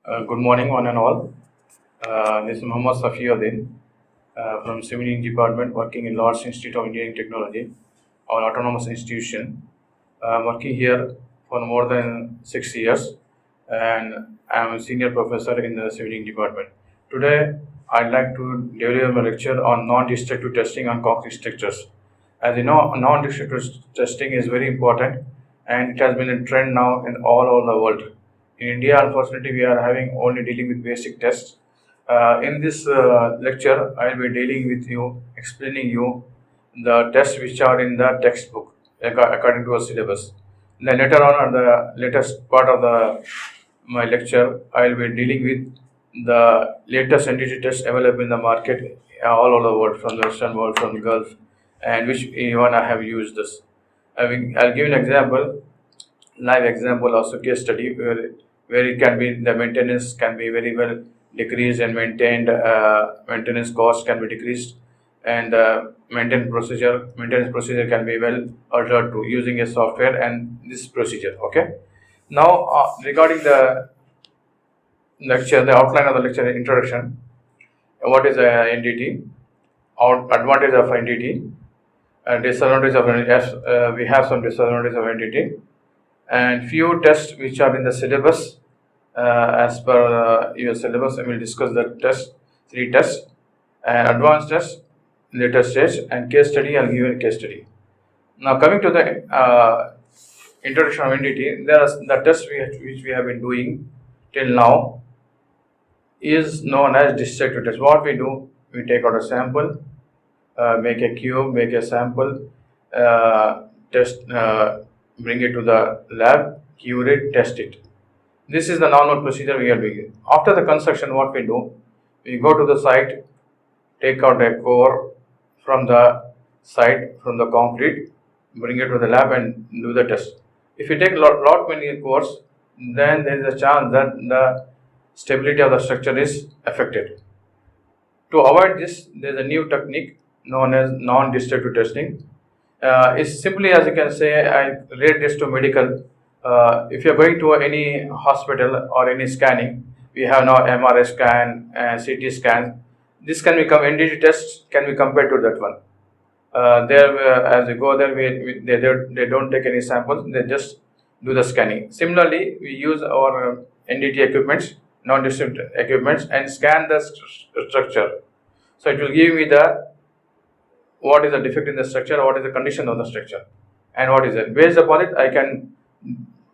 Good morning, one and all. This is Muhammad Safiuddin from Civil Engineering Department, working in Lord's Institute of Engineering Technology, our autonomous institution. I'm working here for more than 6 years, and I'm a senior professor in the Civil Engineering Department. Today, I'd like to deliver a lecture on non-destructive testing on concrete structures. As you know, non-destructive testing is very important, and it has been a trend now in all over the world. In India, unfortunately, we are having only dealing with basic tests. In this lecture, I will be dealing with you, explaining you the tests which are in the textbook according to a syllabus. Then later on, the latest part of my lecture, I will be dealing with the latest NDT tests available in the market all over the world, from the Western world, from the Gulf, and which even I have used this. I'll give an example, live example, also case study where it can be the maintenance can be very well decreased and maintenance cost can be decreased, and maintenance procedure can be well altered to using a software and this procedure. Okay, now regarding the lecture, the outline of the lecture, introduction. What is NDT? Advantage of NDT, disadvantage of NDT. Yes, we have some disadvantages of NDT, and few tests which are in the syllabus. As per your syllabus, I will discuss the three tests, and advanced test, later stage, and case study. I'll give you a case study. Now, coming to the introduction of NDT, there are the tests which we have been doing till now is known as destructive test. What we do, we take out a sample, make a cube, make a sample, test, bring it to the lab, cure it, test it. This is the normal procedure we are doing. After the construction, what we do, we go to the site, take out a core from the site, from the concrete, bring it to the lab and do the test. If you take lot many cores, then there is a chance that the stability of the structure is affected. To avoid this, there is a new technique known as non-destructive testing. It's simply, as you can say, I relate this to medical. If you're going to any hospital or any scanning, we have now MRI scan and CT scan. This can become NDT tests can be compared to that one. As you go there, they don't take any samples, they just do the scanning. Similarly, we use our NDT equipments, non-destructive equipments, and scan the structure. So it will give me the what is the defect in the structure, what is the condition of the structure, and what is it. Based upon it, I can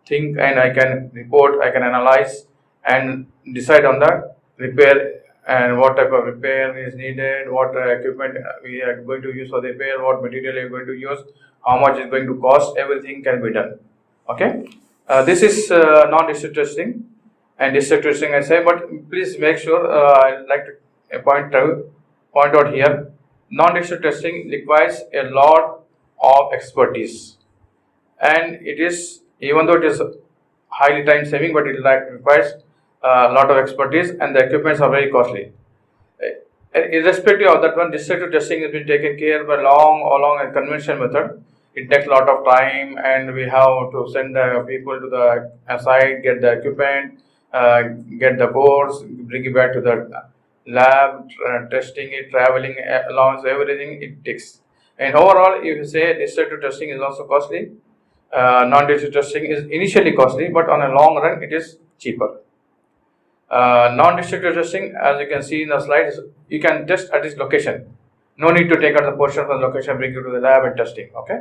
think and I can report, I can analyze and decide on the repair and what type of repair is needed, what equipment we are going to use for the repair, what material we are going to use, how much is going to cost. Everything can be done. Okay, this is non-destructive testing and destructive testing, I say, but please make sure I'd like to point out here. Non-destructive testing requires a lot of expertise, and it is, even though it is highly time saving, but it requires a lot of expertise, and the equipments are very costly. Irrespective of that one, destructive testing has been taken care by along a conventional method. It takes a lot of time, and we have to send people to the site, get the equipment, get the cores, bring it back to the lab, testing it, traveling along, so everything it takes. And overall, if you say destructive testing is also costly, non-destructive testing is initially costly, but on a long run, it is cheaper. Non-destructive testing, as you can see in the slides, you can test at this location. No need to take out the portion from the location, bring it to the lab and testing. Okay,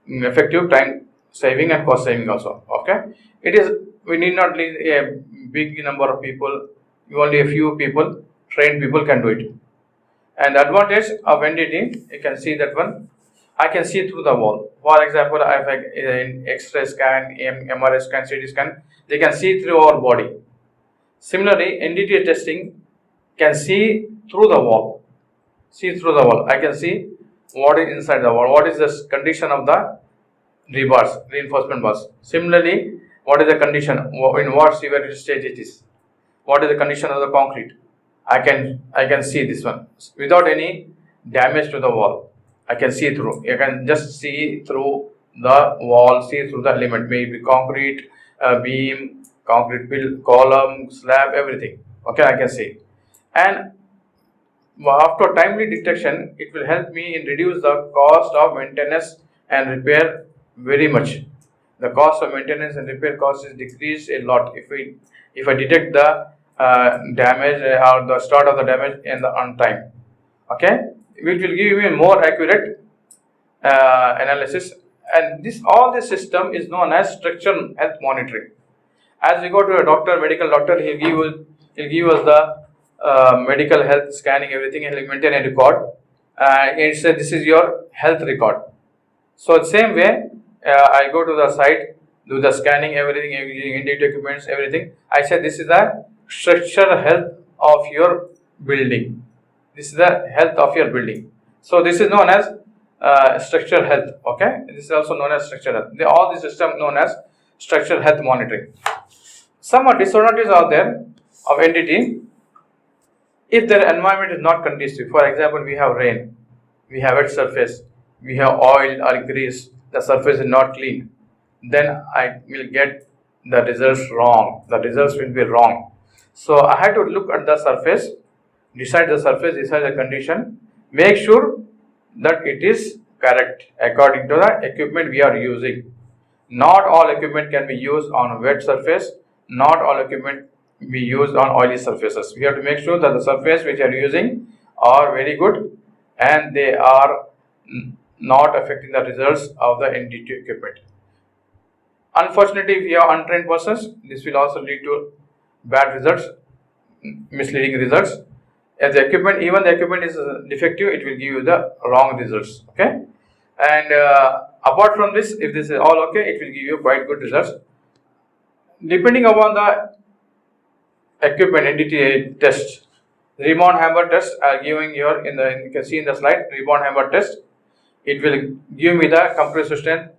effective time saving and cost saving also. Okay, it is, we need not need a big number of people. Only a few people, trained people, can do it. And the advantage of NDT, you can see that one, I can see through the wall. For example, if in X-ray scan, MRI scan, CT scan, they can see through our body. Similarly, NDT testing can see through the wall. See through the wall. I can see what is inside the wall. What is the condition of the rebars, reinforcement bars. Similarly, what is the condition, in what severity stage it is. What is the condition of the concrete? I can see this one without any damage to the wall. I can see through. You can just see through the wall, see through the element, maybe concrete, beam, concrete pill, column, slab, everything. Okay, I can see. And after timely detection, it will help me in reduce the cost of maintenance and repair very much. The cost of maintenance and repair cost is decreased a lot if I detect the damage or the start of the damage in the on time. Okay, which will give me more accurate analysis. And all this system is known as structural health monitoring. As we go to a doctor, medical doctor, he'll give us the medical health scanning, everything, and he'll maintain a record. It says this is your health record. So the same way, I go to the site, do the scanning, everything, NDT equipments, everything. I said this is the structural health of your building. This is the health of your building. So this is known as structural health. Okay, this is also known as structural health. All the system known as structural health monitoring. Some disadvantages are there of NDT. If their environment is not conducive, for example, we have rain, we have wet surface, we have oil or grease, the surface is not clean, then I will get the results wrong. The results will be wrong. So I have to look at the surface, decide the condition, make sure that it is correct according to the equipment we are using. Not all equipment can be used on wet surface, not all equipment be used on oily surfaces. We have to make sure that the surface which you are using are very good and they are not affecting the results of the NDT equipment. Unfortunately, if you have untrained persons, this will also lead to bad results, misleading results. If the equipment, even the equipment is defective, it will give you the wrong results. Okay, and apart from this, if this is all okay, it will give you quite good results. Depending upon the equipment, NDT test, Rebound Hammer test are giving here you can see in the slide. Rebound Hammer test, it will give me the compressive strength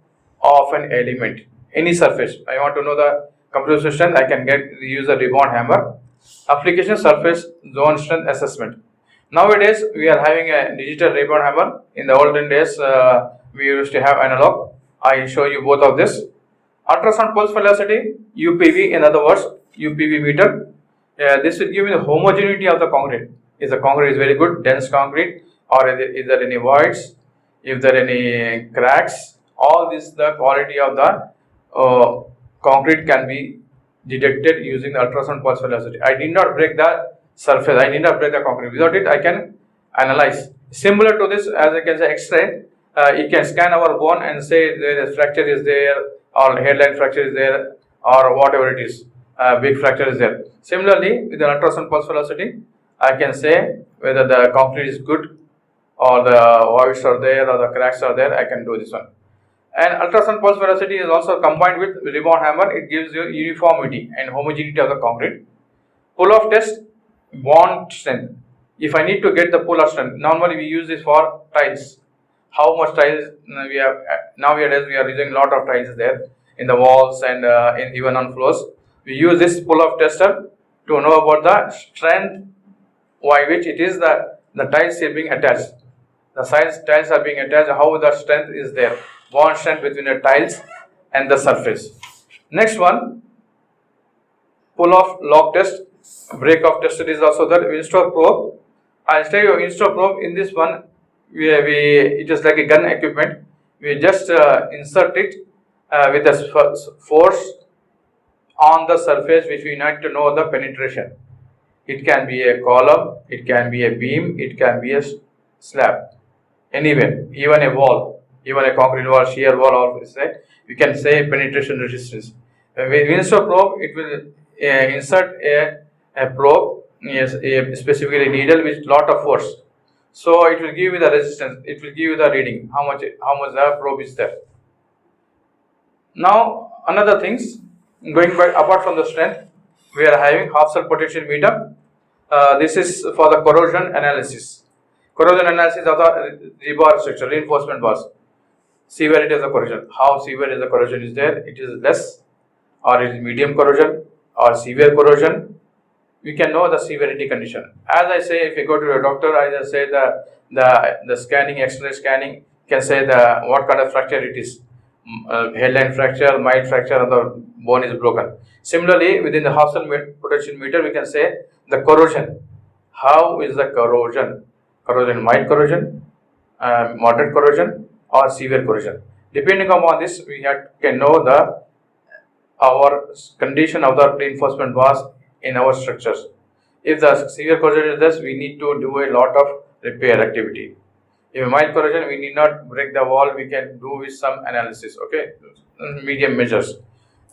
of an element, any surface. I want to know the compressive strength, I can use a Rebound Hammer. Application surface zone strength assessment. Nowadays we are having a digital Rebound Hammer. In the olden days we used to have analog. I show you both of this. Ultrasound pulse velocity, UPV, in other words UPV meter. This will give me the homogeneity of the concrete. If the concrete is very good, dense concrete, or is there any voids, if there are any cracks, all this, the quality of the concrete can be detected using the ultrasound pulse velocity. I need not break the surface, I need not break the concrete. Without it, I can analyze. Similar to this, as I can say, X-ray, you can scan our bone and say the fracture is there, or hairline fracture is there, or whatever it is, big fracture is there. Similarly, with the ultrasound pulse velocity, I can say whether the concrete is good, or the voids are there, or the cracks are there. I can do this one. And ultrasound pulse velocity is also combined with Rebound Hammer. It gives you uniformity and homogeneity of the concrete. Pull-off test, bond strength. If I need to get the pull-off strength, normally we use this for tiles. How much tiles we have nowadays? We are using a lot of tiles there in the walls and even on floors. We use this pull-off tester to know about the strength by which it is the tiles are being attached. The tiles are being attached, how the strength is there, bond strength between the tiles and the surface. Next one, pull-off lock test, break-off test is also there. Install probe. I'll tell you, install probe in this one, it is like a gun equipment. We just insert it with a force on the surface which we need to know the penetration. It can be a column, it can be a beam, it can be a slab, anywhere, even a wall, even a concrete wall, shear wall, or say you can say penetration resistance. With install probe, it will insert a probe, yes, specifically needle with lot of force. So it will give you the resistance, it will give you the reading, how much the probe is there. Now another things, going back, apart from the strength, we are having half cell potential meter. This is for the corrosion analysis. Corrosion analysis of the rebar structure, reinforcement bars. Severity of the corrosion. How severe is the corrosion is there? It is less, or it is medium corrosion, or severe corrosion. We can know the severity condition. As I say, if you go to a doctor, I just say the scanning, X-ray scanning, can say what kind of fracture it is. hairline fracture, mild fracture of the bone is broken. Similarly, within the Hobson potential meter, we can say the corrosion. How is the corrosion? Corrosion, mild corrosion, moderate corrosion, or severe corrosion. Depending upon this, we can know our condition of the reinforcement bars in our structures. If the severe corrosion is this, we need to do a lot of repair activity. If mild corrosion, we need not break the wall, we can do with some analysis, okay, medium measures.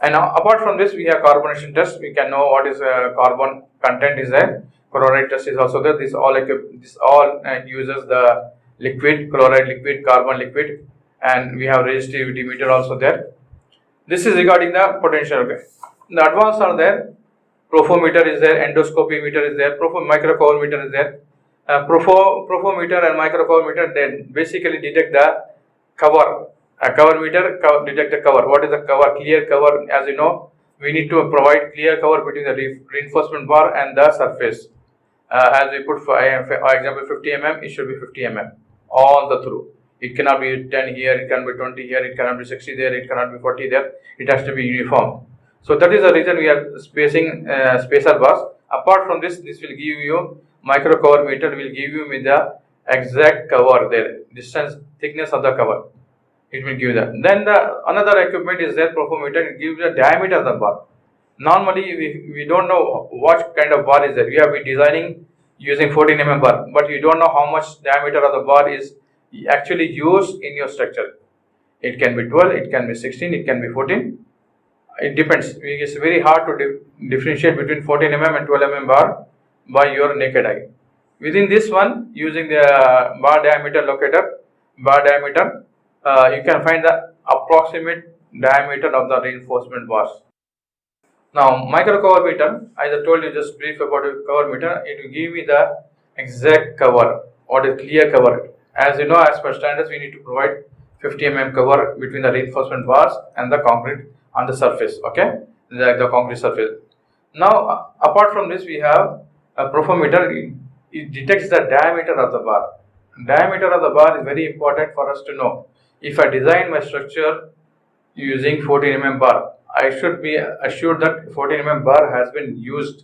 And apart from this, we have carbonation test. We can know what is carbon content is there. Chloride test is also there. This all uses the liquid, chloride liquid, carbon liquid, and we have resistivity meter also there. This is regarding the potential. Okay, the advanced are there. Profometer is there, endoscopy meter is there, microcoulometer is there. Profometer and microcoulometer then basically detect the cover. A cover meter detect the cover. What is the cover? Clear cover. As you know, we need to provide clear cover between the reinforcement bar and the surface. As we put for example 50 mm, it should be 50 mm all the through. It cannot be 10 here, it can be 20 here, it cannot be 60 there, it cannot be 40 there. It has to be uniform. So that is the reason we are spacing spacer bars. Apart from this will give you micro cover meter will give you with the exact cover there, distance, thickness of the cover. It will give that. Then the another equipment is there, profometer. It gives the diameter of the bar. Normally we don't know what kind of bar is there. We have been designing using 14 mm bar, but you don't know how much diameter of the bar is actually used in your structure. It can be 12, it can be 16, it can be 14. It depends. It's very hard to differentiate between 14 mm and 12 mm bar by your naked eye. Within this one, using the bar diameter locator, you can find the approximate diameter of the reinforcement bars. Now, micro cover meter, as I told you just brief about a cover meter, it will give me the exact cover or the clear cover. As you know, as per standards, we need to provide 50 mm cover between the reinforcement bars and the concrete on the surface, okay, the concrete surface. Now, apart from this, we have a profometer. It detects the diameter of the bar. Diameter of the bar is very important for us to know. If I design my structure using 14 mm bar, I should be assured that 14 mm bar has been used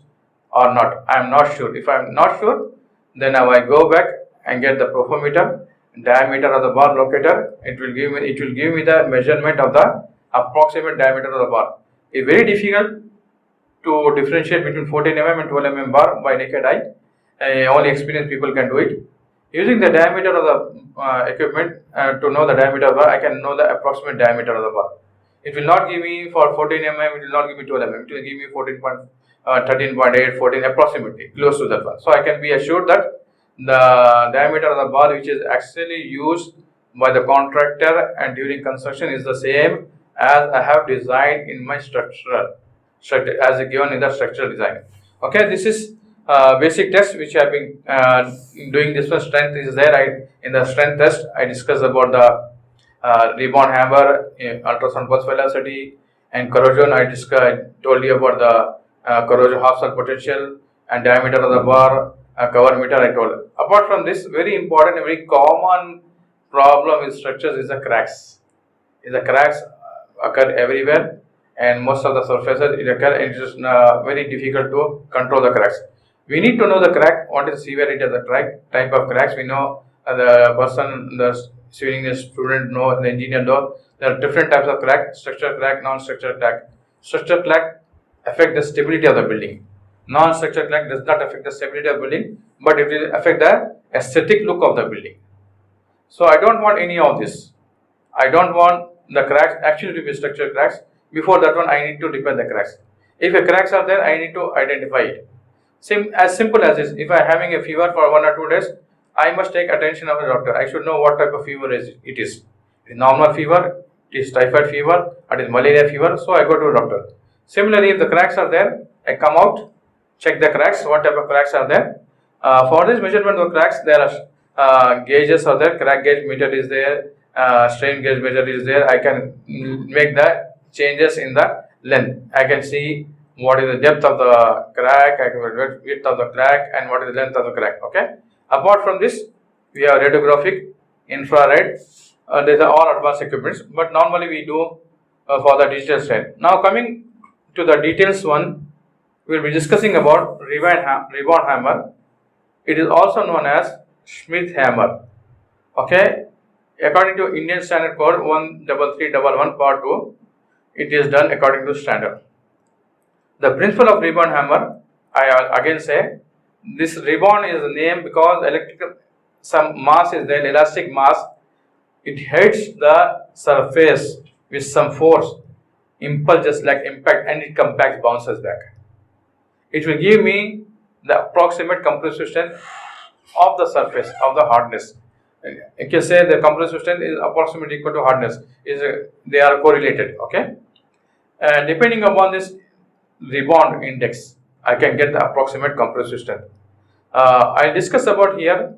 or not. I am not sure. If I am not sure, then now I go back and get the profometer, diameter of the bar locator. It will give me the measurement of the approximate diameter of the bar. It's very difficult to differentiate between 14 mm and 12 mm bar by naked eye. Only experienced people can do it. Using the diameter of the equipment to know the diameter of the bar, I can know the approximate diameter of the bar. It will not give me for 14 mm, it will not give me 12 mm, it will give me 13.8, 14 approximately, close to that one. So I can be assured that the diameter of the bar which is actually used by the contractor and during construction is the same as I have designed in my structure as given in the structural design. Okay, this is basic test which I have been doing. This one strength is there. In the strength test I discussed about the Rebound Hammer, ultrasound pulse velocity, and corrosion. I told you about the corrosion Hobson potential and diameter of the bar, cover meter I told. Apart from this, very important, very common problem with structures is the cracks. The cracks occur everywhere, and most of the surfaces it occur, and it is very difficult to control the cracks. We need to know the crack, what is severity of the crack, type of cracks. We know the person, the civil student know, the engineer know, there are different types of crack: structural crack, non-structural crack. Structural crack affect the stability of the building. Non-structural crack does not affect the stability of the building, but it will affect the aesthetic look of the building. So I don't want any of this. I don't want the cracks actually to be structural cracks. Before that one, I need to repair the cracks. If a cracks are there, I need to identify it. As simple as this. If I am having a fever for 1 or 2 days, I must take attention of the doctor. I should know what type of fever it is. It is normal fever, it is typhoid fever, it is malaria fever, so I go to a doctor. Similarly, if the cracks are there, I come out, check the cracks, what type of cracks are there. For this measurement of cracks, there are gauges are there, crack gauge meter is there, strain gauge meter is there. I can make the changes in the length. I can see what is the depth of the crack, width of the crack, and what is the length of the crack. Okay. Apart from this, we have radiographic, infrared, These are all advanced equipments, but normally we do for the digital side. Now coming to the details one, we will be discussing about Rebound Hammer. It is also known as Smith Hammer. Okay, according to Indian Standard Code 13311 Part 2, it is done according to standard. The principle of rebound hammer, I again say, this rebound is named because some mass is there, elastic mass. It hits the surface with some force, impulse just like impact, and it comes back, bounces back. It will give me the approximate compressive strength of the surface of the hardness. You can say the compressive strength is approximately equal to hardness. They are correlated. Okay, and depending upon this rebound index, I can get the approximate compressive strength. I'll discuss about here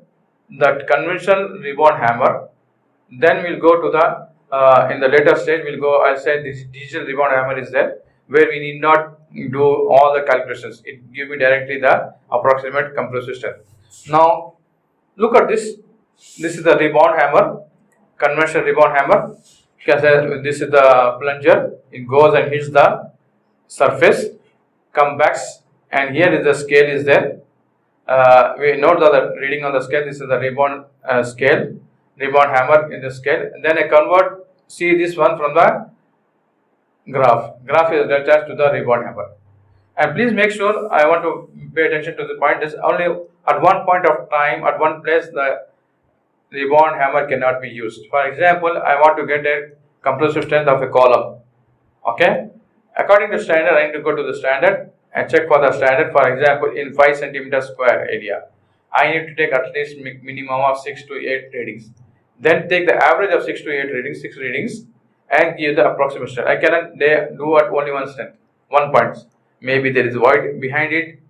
that conventional rebound hammer. Then we'll go to the in the later stage I'll say this digital rebound hammer is there, where we need not do all the calculations. It gives me directly the approximate compressive strength. Now look at this. This is the rebound hammer, conventional rebound hammer. This is the plunger. It goes and hits the surface, comes back, and here is the scale is there. We note the reading on the scale. This is the rebound scale, rebound hammer in the scale. And then I convert, see this one from the graph. Graph is attached to the rebound hammer. And please make sure, I want to pay attention to the point, is only at one point of time, at one place, the rebound hammer cannot be used. For example, I want to get a compressive strength of a column. Okay, according to standard, I need to go to the standard and check for the standard. For example, in 5 centimeter square area, I need to take at least minimum of 6 to 8 readings. Then take the average of 6 to 8 readings, 6 readings, and give the approximate strength. I cannot do at only one strength, 1 point. Maybe there is void behind it,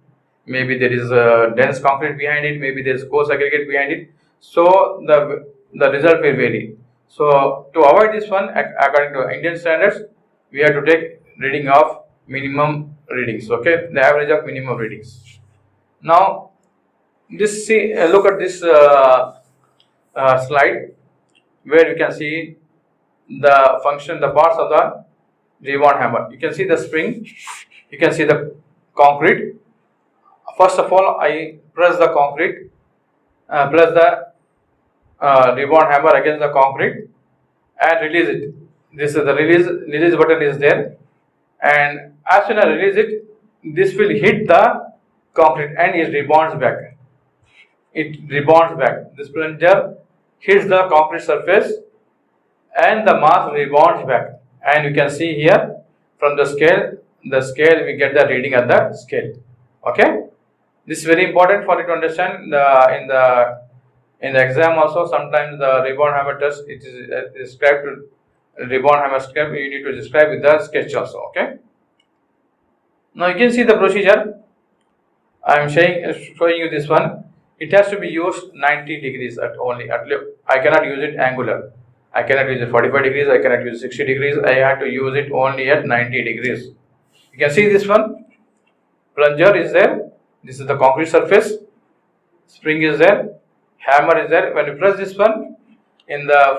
maybe there is dense concrete behind it, maybe there is coarse aggregate behind it. So the result will vary. So to avoid this one, according to Indian standards, we have to take reading of minimum readings. Okay, the average of minimum readings. Now this look at this slide, where you can see the function, the parts of the rebound hammer. You can see the spring, you can see the concrete. First of all, I press the concrete, press the rebound hammer against the concrete and release it. This is the release button is there, and as soon as I release it, this will hit the concrete and it rebounds back. It rebounds back. This plunger hits the concrete surface and the mass rebounds back. And you can see here from the scale we get the reading at the scale. Okay, this is very important for you to understand. In the exam also, sometimes the rebound hammer test, it is described to rebound hammer step. You need to describe with the sketch also. Okay, now you can see the procedure. I am showing you this one. It has to be used 90 degrees at I cannot use it angular. I cannot use it 45 degrees. I cannot use 60 degrees. I have to use it only at 90 degrees. You can see this one. Plunger is there. This is the concrete surface. Spring is there. Hammer is there. When you press this one, in the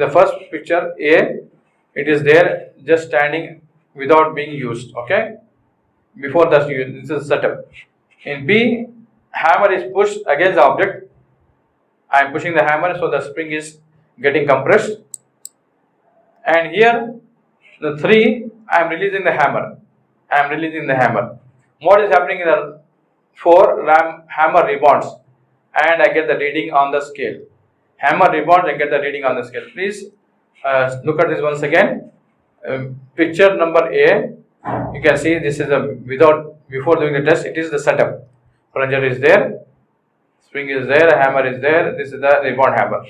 first picture A, it is there just standing without being used. Okay, before that, this is setup. In B, hammer is pushed against the object. I am pushing the hammer, so the spring is getting compressed. And here, the 3, I am releasing the hammer. What is happening in the 4, hammer rebounds, and I get the reading on the scale. Hammer rebounds and get the reading on the scale. Please look at this once again. Picture number A, you can see this is before doing the test, it is the setup. Plunger is there, spring is there, hammer is there. This is the rebound hammer.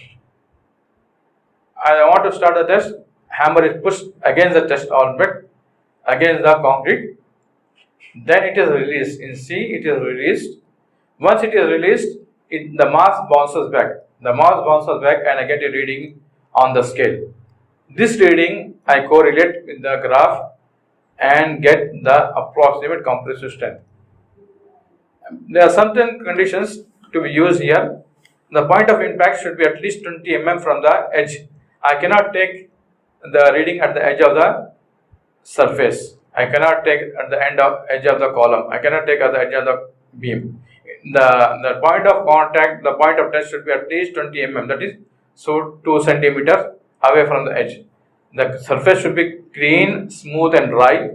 I want to start the test. Hammer is pushed against the test object, against the concrete. Then it is released. In C, it is released. Once it is released, the mass bounces back. And I get a reading on the scale. This reading I correlate with the graph and get the approximate compressive strength. There are certain conditions to be used here. the point of impact should be at least 20 mm from the edge. I cannot take the reading at the edge of the surface. I cannot take at the edge of the column. I cannot take at the edge of the beam. The point of contact, the point of test should be at least 20 mm. That is, so 2 centimeters away from the edge. The surface should be clean, smooth, and dry.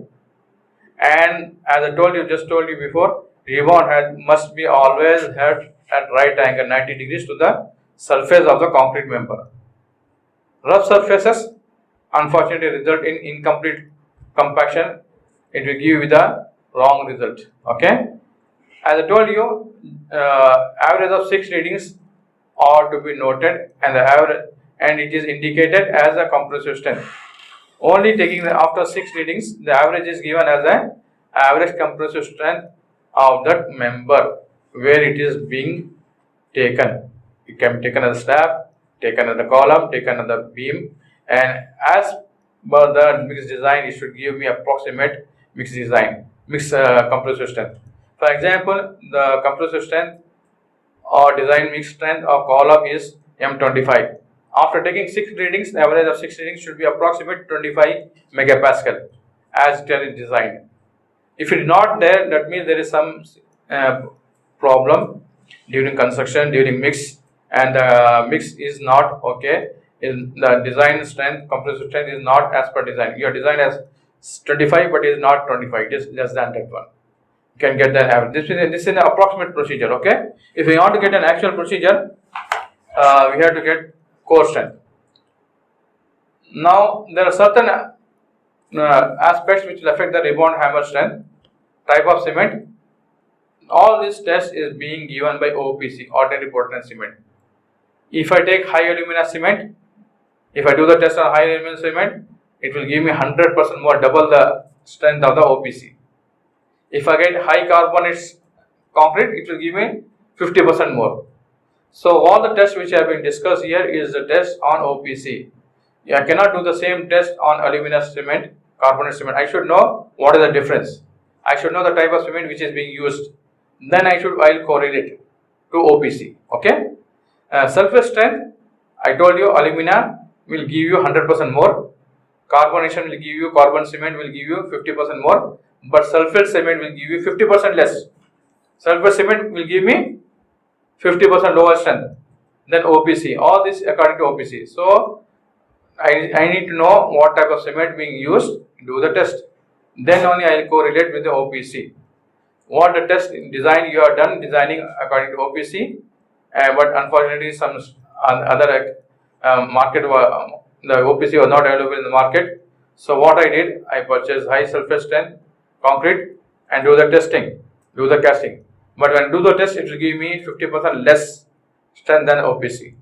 And as I just told you before, rebound head must be always held at right angle 90 degrees to the surface of the concrete member. Rough surfaces unfortunately result in incomplete compaction. It will give you the wrong result. Okay. As I told you, average of 6 readings are to be noted, and it is indicated as a compressive strength. Only taking after 6 readings, the average is given as an average compressive strength of that member where it is being taken. It can be taken as a slab, taken as a column, taken as a beam, and as per the mixed design, it should give me approximate mixed compressive strength. For example, the compressive strength or design mixed strength of column is M25. After taking 6 readings, the average of 6 readings should be approximate 25 megapascal as it is designed. If it is not there, that means there is some problem during construction, during mix, and the mix is not okay. The design strength, compressive strength is not as per design. Your design has 25, but it is not 25. It is less than that one. You can get the average. This is an approximate procedure. Okay. If we want to get an actual procedure, we have to get core strength. Now there are certain aspects which will affect the rebound hammer strength. Type of cement. All this test is being given by OPC, ordinary Portland cement. If I take high alumina cement, if I do the test on high alumina cement, it will give me 100% more, double the strength of the OPC. If I get high carbonate concrete, it will give me 50% more. So all the tests which have been discussed here is the test on OPC. I cannot do the same test on alumina cement, carbonate cement. I should know what is the difference. I should know the type of cement which is being used. Then I'll correlate to OPC. Okay. Surface strength, I told you alumina will give you 100% more. Carbonation will give you, carbon cement will give you 50% more. But sulfate cement will give you 50% less. Sulfate cement will give me 50% lower strength than OPC. All this according to OPC. So I need to know what type of cement being used, do the test. Then only I will correlate with the OPC. What the test design you are done designing according to OPC, but unfortunately some other market the OPC was not available in the market. So what I did, I purchased high sulfate strength concrete and do the testing, do the casting. But when I do the test, it will give me 50% less strength than OPC.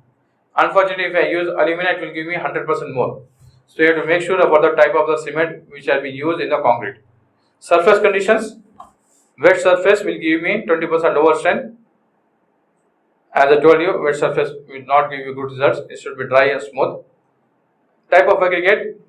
Unfortunately, if I use alumina, it will give me 100% more. So you have to make sure about the type of the cement which has been used in the concrete. Surface conditions. Wet surface will give me 20% lower strength. As I told you, wet surface will not give you good results. It should be dry and smooth. Type of aggregate.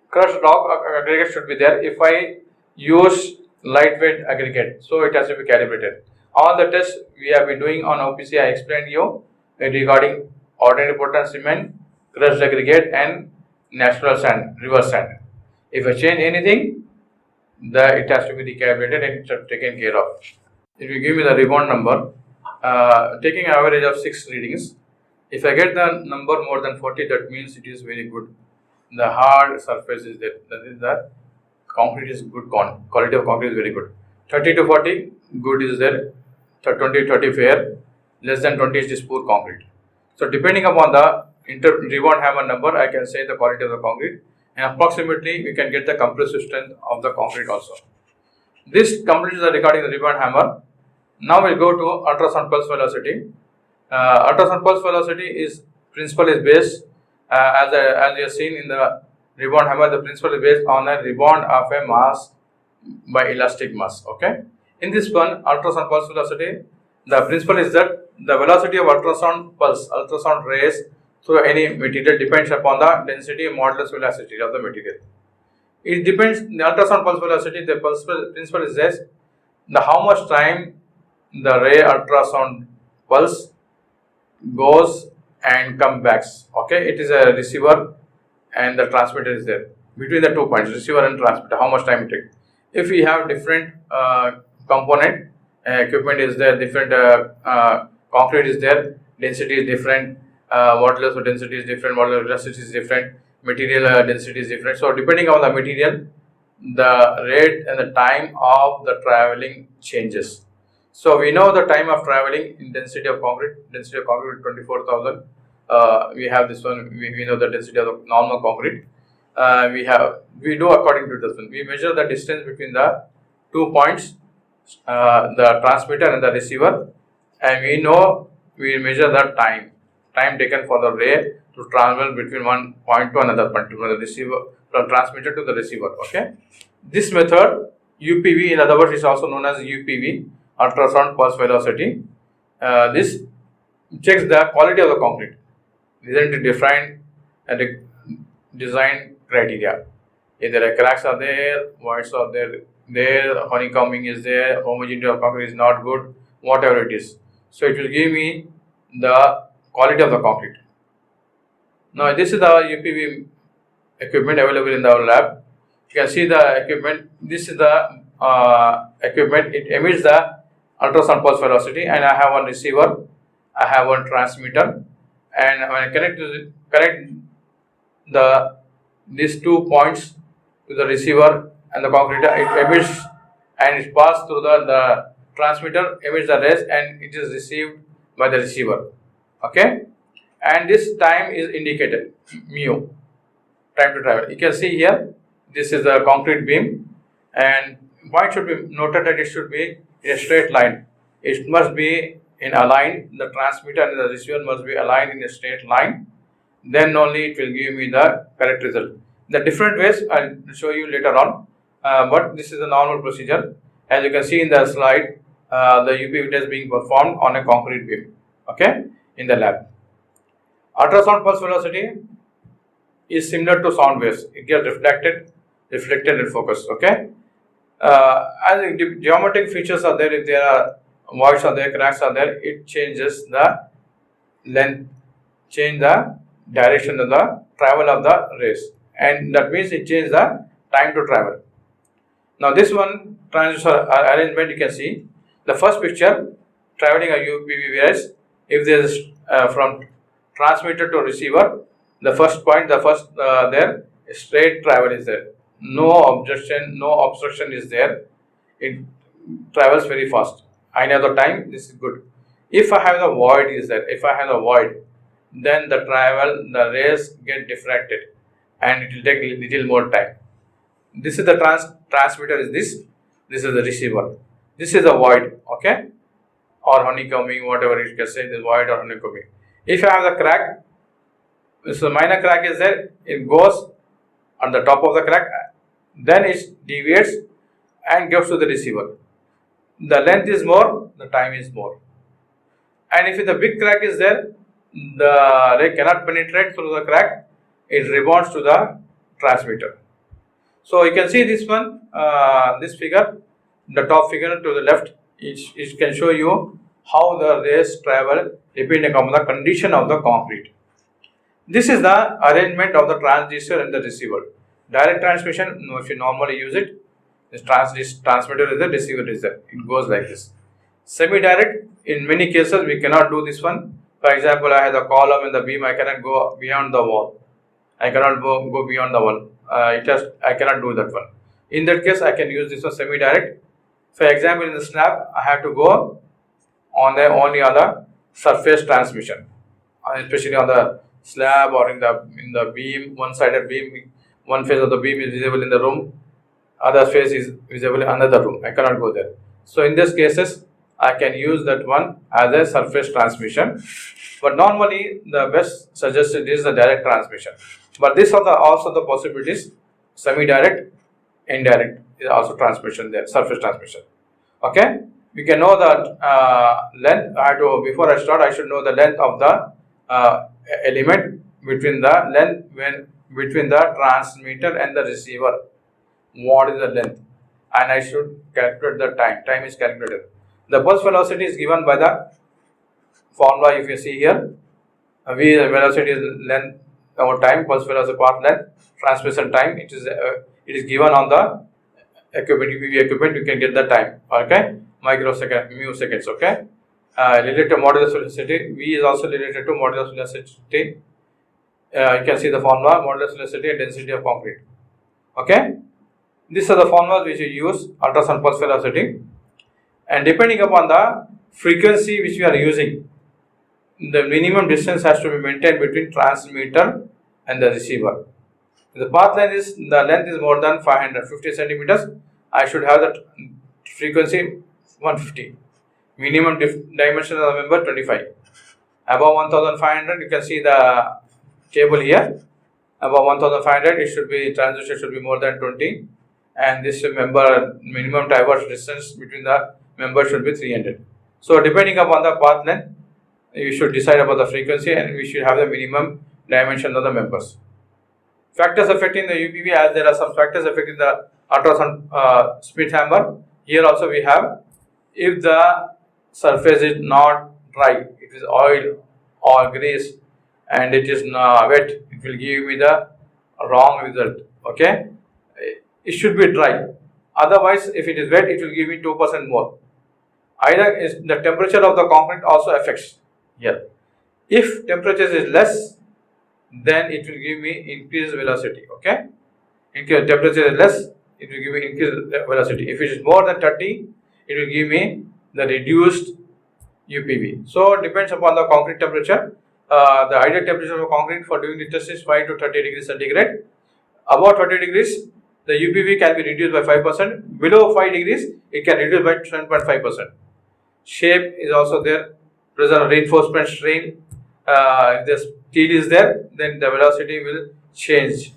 Crushed rock aggregate should be there. If I use lightweight aggregate, so it has to be calibrated. All the tests we have been doing on OPC, I explained you regarding ordinary Portland cement, crushed aggregate, and natural sand, river sand. If I change anything, it has to be recalibrated and it should be taken care of. If you give me the rebound number, taking average of 6 readings, if I get the number more than 40, that means it is very good. The hard surface is there. That is the concrete is good. Quality of concrete is very good. 30 to 40, good is there. 20 30 fair. Less than 20 is this poor concrete. So depending upon the rebound hammer number, I can say the quality of the concrete, and approximately we can get the compressive strength of the concrete also. This completes the regarding the rebound hammer. Now we'll go to ultrasound pulse velocity. Ultrasound pulse velocity is principle is based as you have seen in the rebound hammer. The principle is based on a rebound of a mass by elastic mass. Okay. In this one, ultrasound pulse velocity, the principle is that the velocity of ultrasound rays through any material depends upon the density modulus velocity of the material. It depends, the ultrasound pulse velocity, the principle is this, the how much time the ray ultrasound pulse goes and comes back. Okay, it is a receiver and the transmitter is there. Between the 2 points, receiver and transmitter, how much time it takes. If we have different component, equipment is there, different concrete is there, density is different, water loss density is different, water velocity is different, material density is different. So depending on the material, the rate and the time of the traveling changes. So we know the time of traveling in density of concrete. Density of concrete 24,000. We have this one. We know the density of the normal concrete. We do according to this one. We measure the distance between the 2 points, the transmitter and the receiver, and we measure the time taken for the ray to travel between one point to another point, from the receiver, from transmitter to the receiver. Okay, this method UPV, in other words, is also known as UPV, ultrasound pulse velocity. This checks the quality of the concrete. Isn't it defined and design criteria? Either cracks are there, voids are there, honeycombing is there, homogeneity of concrete is not good, whatever it is. So it will give me the quality of the concrete. Now this is the UPV equipment available in our lab. You can see the equipment. This is the equipment. It emits the ultrasound pulse velocity, and I have one receiver, I have one transmitter, and when I connect these 2 points to the receiver and the concrete, it emits and it passes through the transmitter, emits the rays, and it is received by the receiver. Okay, and this time is indicated mu, time to travel. You can see here, this is the concrete beam, and point should be noted that it should be in a straight line. It must be in a line. The transmitter and the receiver must be aligned in a straight line. Then only it will give me the correct result. The different ways I'll show you later on, but this is the normal procedure. As you can see in the slide, the UPV test being performed on a concrete beam. Okay, in the lab. Ultrasound pulse velocity is similar to sound waves. It gets reflected and focused. Okay, as the geometric features are there, if there are voids are there, cracks are there, it changes the length, change the direction of the travel of the rays, and that means it changes the time to travel. Now this one transducer arrangement, you can see the first picture traveling a UPV rays. If there is from transmitter to receiver, the first point, there straight travel is there. No obstruction is there. It travels very fast. I know the time. This is good. If I have the void is there. If I have the void, then the rays get diffracted, and it will take a little more time. This is the transmitter. Is this? This is the receiver. This is the void. Okay, or honeycombing, whatever you can say, the void or honeycombing. If I have the crack, so minor crack is there, it goes on the top of the crack, then it deviates and gives to the receiver. The length is more, the time is more. And if the big crack is there, the ray cannot penetrate through the crack, it rebounds to the transmitter. So you can see this one, this figure, the top figure to the left, it can show you how the rays travel depending on the condition of the concrete. This is the arrangement of the transducer and the receiver. Direct transmission, if you normally use it, this transmitter is there, receiver is there. It goes like this. Semi-direct, in many cases we cannot do this one. For example, I have the column and the beam, I cannot go beyond the wall. I cannot go beyond the wall. I cannot do that one. In that case, I can use this one semi-direct. For example, in the slab, I have to go only on the surface transmission, especially on the slab or in the beam, one-sided beam. One face of the beam is visible in the room, other face is visible in another room. I cannot go there. So in these cases, I can use that one as a surface transmission. But normally, the best suggested is the direct transmission. But these are also the possibilities: semi-direct, indirect is also transmission there, surface transmission. Okay, we can know the length. Before I start, I should know the length of the element between the transmitter and the receiver. What is the length? And I should calculate the time. Time is calculated. The pulse velocity is given by the formula if you see here, V is velocity is length over time, pulse velocity path length, transmission time, it is given on the equipment, UPV equipment, you can get the time, okay, microsecond, mu seconds, okay. Related to modulus velocity, V is also related to modulus velocity. You can see the formula, modulus velocity and density of concrete, okay. These are the formulas which you use, ultrasound pulse velocity, and depending upon the frequency which we are using, the minimum distance has to be maintained between transmitter and the receiver. The path length is more than 550 centimeters. I should have the frequency 150. Minimum dimension of the member 25. Above 1500, you can see the table here. Above 1500, it should be transducer should be more than 20, and this member minimum diverge distance between the members should be 300. So depending upon the path length, you should decide about the frequency, and we should have the minimum dimension of the members. Factors affecting the UPV, as there are some factors affecting the ultrasound split hammer. Here also we have, if the surface is not dry, it is oil or grease, and it is wet, it will give me the wrong result, okay. It should be dry, otherwise if it is wet, it will give me 2% more. Either is the temperature of the concrete also affects here. If temperature is less, then it will give me increased velocity, okay. In case temperature is less, it will give me increased velocity. If it is more than 30, it will give me the reduced UPV. So it depends upon the concrete temperature. The ideal temperature of concrete for doing the test is 5 to 30 degrees centigrade. Above 30 degrees, the UPV can be reduced by 5%. Below 5 degrees, it can reduce by 7.5%. Shape is also there. Present of reinforcement strain. If the steel is there, then the velocity will change.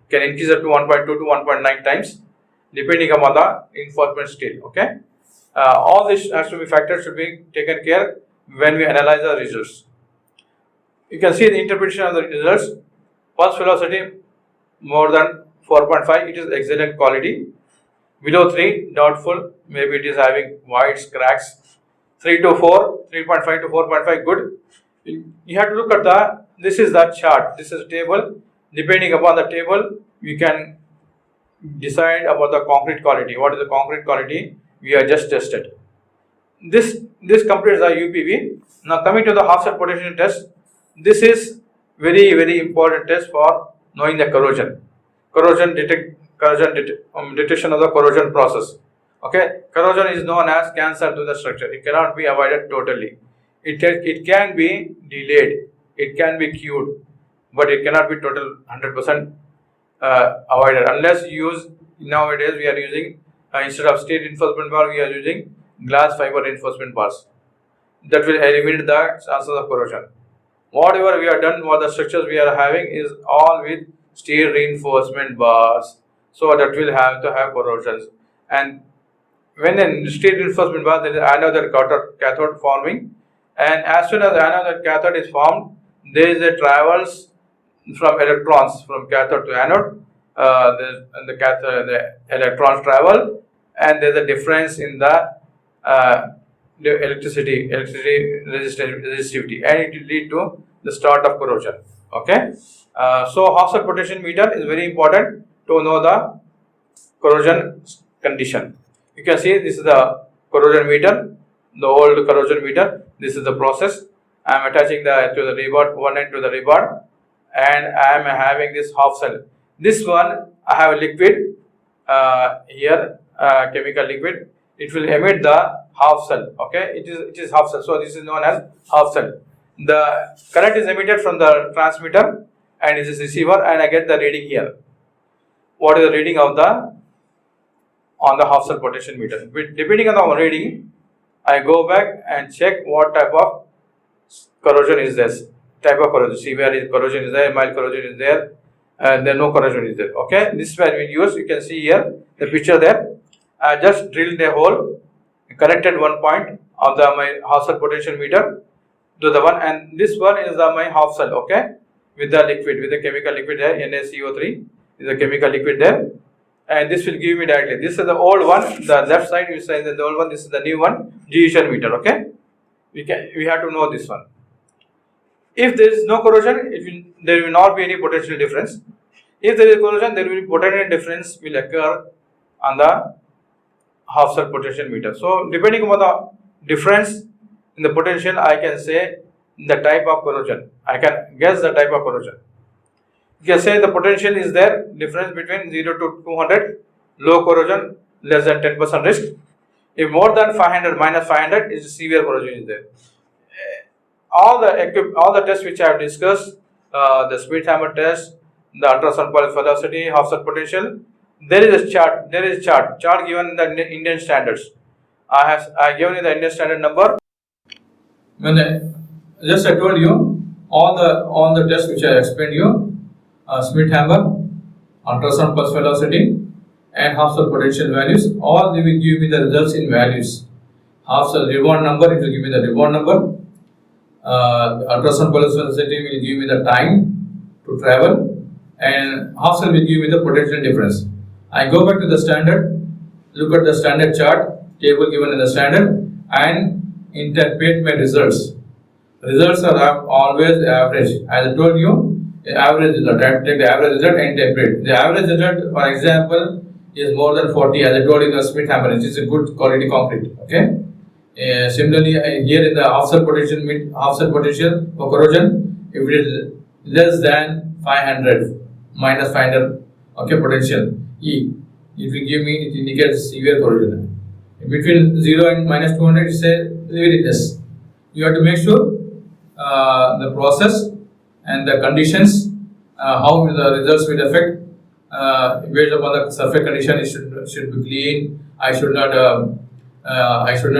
Can increase up to 1.2 to 1.9 times, depending upon the reinforcement steel. Okay. All this has to be factored, should be taken care when we analyze the results. You can see the interpretation of the results. Pulse velocity more than 4.5, it is excellent quality. Below 3, doubtful, maybe it is having voids, cracks. 3 to 4, 3.5 to 4.5, good. You have to look at this is the chart, this is a table. Depending upon the table, we can decide about the concrete quality. What is the concrete quality we are just tested? This completes the UPV. Now coming to the offset potential test, this is very important test for knowing the corrosion. Detection of the corrosion process. Okay, corrosion is known as cancer to the structure. It cannot be avoided totally. It can be delayed, it can be cured, but it cannot be total 100% avoided unless you use. Nowadays we are using instead of steel reinforcement bar, we are using glass fiber reinforcement bars. That will eliminate the chances of corrosion. Whatever we are done, what the structures we are having is all with steel reinforcement bars, so that will have to have corrosions. And when a steel reinforcement bar, there is another cathode forming, and as soon as another cathode is formed, there is a travels from electrons from cathode to anode. The electrons travel, and there is a difference in the electricity resistivity, and it will lead to the start of corrosion. Okay, so offset potential meter is very important to know the corrosion condition. You can see this is the corrosion meter, the old corrosion meter. This is the process. I am attaching to the rebar, one end to the rebar, and I am having this half cell. This one I have a liquid here, chemical liquid. It will emit the half cell. Okay, it is half cell. So this is known as half cell. The current is emitted from the transmitter, and it is receiver, and I get the reading here. What is the reading of the half cell potential meter? Depending on the reading, I go back and check what type of corrosion is this. Type of corrosion, severe corrosion is there, mild corrosion is there, and then no corrosion is there. Okay, this is where we use. You can see here the picture there. I just drilled a hole, connected one point of my half cell potential meter to the one, and this one is my half cell. Okay, with the liquid, with the chemical liquid there, NaCO3 is a chemical liquid there, and this will give me directly. This is the old one, the left side you say the old one. This is the new one, dilution meter. Okay, we have to know this one. If there is no corrosion, there will not be any potential difference. If there is corrosion, there will be potential difference will occur on the half cell potential meter. So depending upon the difference in the potential, I can say the type of corrosion. I can guess the type of corrosion. You can say the potential is there, difference between 0 to 200, low corrosion, less than 10% risk. If more than 500, minus 500 is severe corrosion is there. All the tests which I have discussed, the speed hammer test, the ultrasound pulse velocity, half cell potential, there is a chart. There is a chart given in the Indian standards. I given you the Indian standard number. Just I told you all the tests which I explained you, speed hammer, ultrasound pulse velocity, and half cell potential values. All they will give me the results in values. Half cell rebound number, it will give me the rebound number. Ultrasound pulse velocity will give me the time to travel, and half cell will give me the potential difference. I go back to the standard, look at the standard chart, table given in the standard, and interpret my results. Results are always average. As I told you, the average result. I have to take the average result and interpret. The average result, for example, is more than 40. As I told you, the speed hammer, it is a good quality concrete. Okay. Similarly, here in the half cell potential for corrosion, if it is less than 500, minus 500, okay, potential E, if you give me, it indicates severe corrosion. Between 0 and minus 200, it says very less. You have to make sure the process and the conditions, how the results will affect. Based upon the surface condition, it should be clean. I should not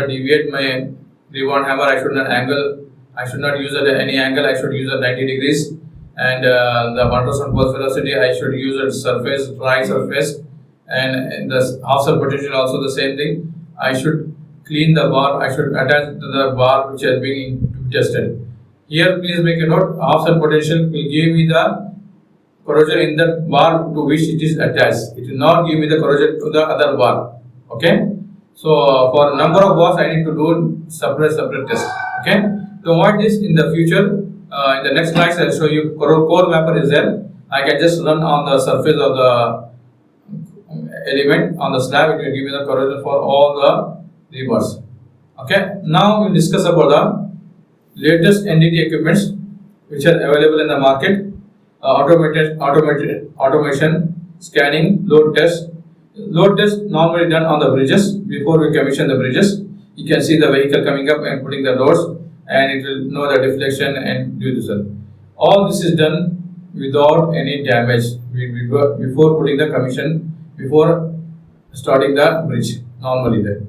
deviate my rebound hammer. I should not angle. I should not use any angle. I should use 90 degrees. And the ultrasound pulse velocity, I should use a surface, dry surface. And the half cell potential also the same thing. I should clean the bar. I should attach to the bar which has been tested. Here, please make a note. Half cell potential will give me the corrosion in the bar to which it is attached. It will not give me the corrosion to the other bar. Okay. So for number of bars, I need to do separate test. Okay. To avoid this in the future, in the next class, I'll show you core mapper is there. I can just run on the surface of the element on the slab. It will give me the corrosion for all the rebars. Okay. Now we'll discuss about the latest NDT equipments which are available in the market. Automation, scanning, load test. Load test normally done on the bridges. Before we commission the bridges, you can see the vehicle coming up and putting the loads, and it will know the deflection and do this. All this is done without any damage before putting the commission, before starting the bridge. Normally there.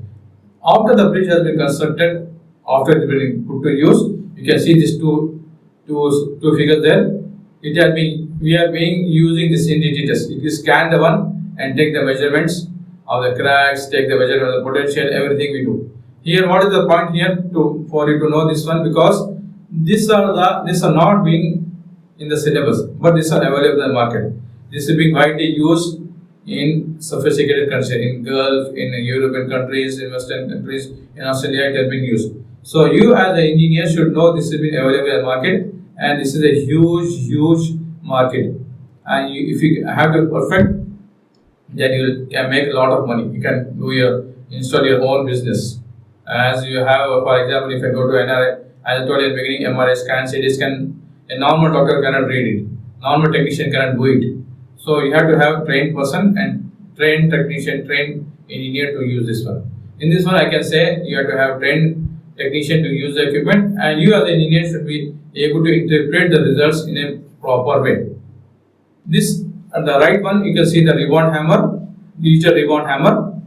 After the bridge has been constructed, after it has been put to use, you can see these two figures there. We are using this NDT test. It is scan the one and take the measurements of the cracks, take the measurement of the potential, everything we do. Here, what is the point here for you to know this one? Because these are not being in the syllabus, but these are available in the market. This is being widely used in sophisticated countries, in Gulf, in European countries, in Western countries, in Australia, it has been used. So you as an engineer should know this is being available in the market. And this is a huge market, and if you have to perfect, then you can make a lot of money. You can install your own business. As you have, for example, if I go to NRI, as I told you in the beginning, MRI scan, CT scan, a normal doctor cannot read it. Normal technician cannot do it. So you have to have trained person and trained technician, trained engineer to use this one. In this one, I can say you have to have trained technician to use the equipment, and you as an engineer should be able to interpret the results in a proper way. This at the right one, you can see the rebound hammer, digital rebound hammer.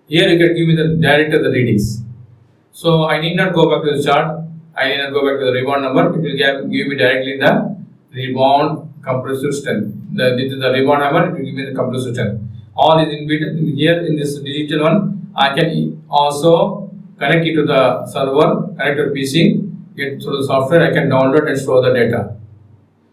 Here you can give me the the readings. So I need not go back to the chart. I need not go back to the rebound number. It will give me directly the rebound compressive strength. This is the rebound hammer. It will give me the compressive strength. All is in here in this digital one. I can also connect it to the server, connect to PC, get through the software, I can download and store the data.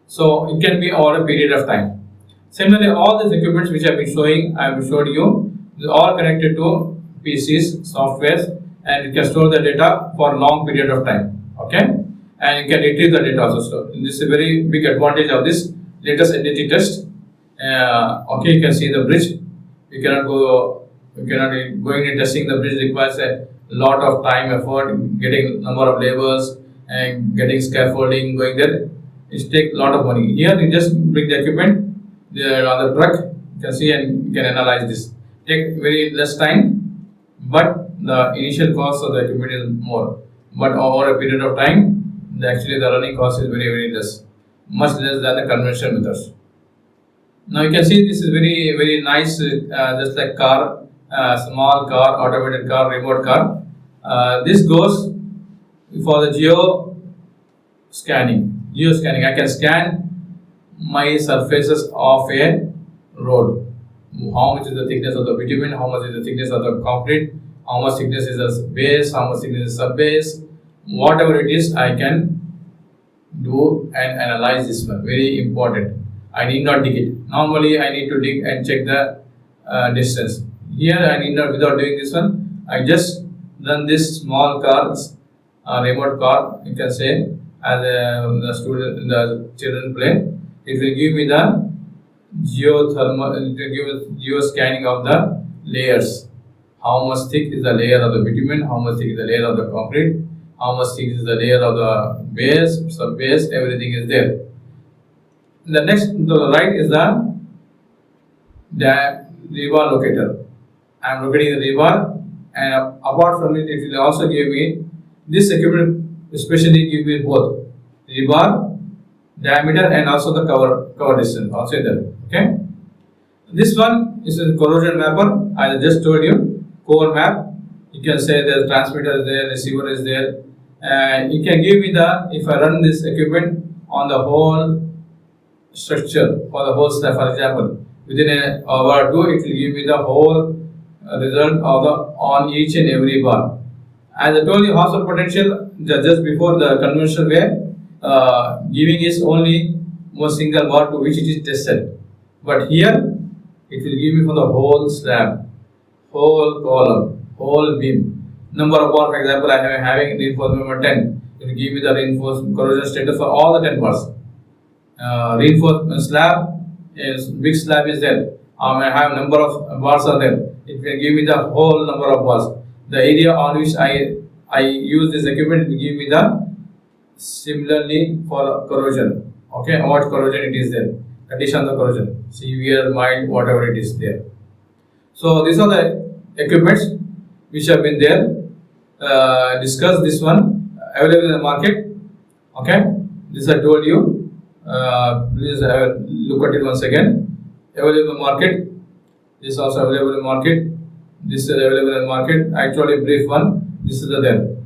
So it can be over a period of time. Similarly, all these equipments which I have been showing, I have showed you, all connected to PCs, softwares, and it can store the data for a long period of time. Okay, and you can retrieve the data also. So this is a very big advantage of this latest NDT test. Okay, you can see the bridge. You cannot going and testing the bridge requires a lot of time, effort, getting number of labors and getting scaffolding going there. It takes a lot of money. Here you just bring the equipment on the truck. You can see and you can analyze this. Take very less time, but the initial cost of the equipment is more. But over a period of time, actually the running cost is very less, much less than the conventional methods. Now you can see this is very nice, just like car, small car, automated car, remote car. This goes for the geo scanning. Geo scanning, I can scan my surfaces of a road. How much is the thickness of the bitumen? How much is the thickness of the concrete? How much thickness is the base? How much thickness is sub base? Whatever it is, I can do and analyze this one. Very important. I need not dig it. Normally, I need to dig and check the distance. Here, I need not, without doing this one, I just run this small car, remote car, you can say, as the children play. It will give me the geothermal, it will give geo scanning of the layers. How much thick is the layer of the bitumen? How much thick is the layer of the concrete? How much thick is the layer of the base, sub base? Everything is there. The next to the right is the rebar locator. I am locating the rebar, and apart from it, it will also give me this equipment, especially give me both rebar diameter and also the cover distance also there. Okay, this one is a corrosion mapper. I just told you core map. You can say the transmitter is there, receiver is there, and you can give me the, if I run this equipment on the whole structure for the whole slab, for example, within an hour or two, it will give me the whole result of the on each and every bar. As I told you, Hauser potential just before the conventional way, giving is only one single bar to which it is tested. But here, it will give me for the whole slab, whole column, whole beam. Number of bar, for example, I am having reinforcement number 10. It will give me the reinforcement corrosion status for all the 10 bars. Reinforcement slab is big slab is there. I have number of bars are there. It will give me the whole number of bars. The area on which I use this equipment will give me the similarly for corrosion. Okay, what corrosion it is there. Condition of the corrosion, severe, mild, whatever it is there. So these are the equipments which have been there. Discuss this one available in the market. Okay, this I told you. Please look at it once again. Available in market. This is also available in market. This is available in market. Actually, brief one. This is the there.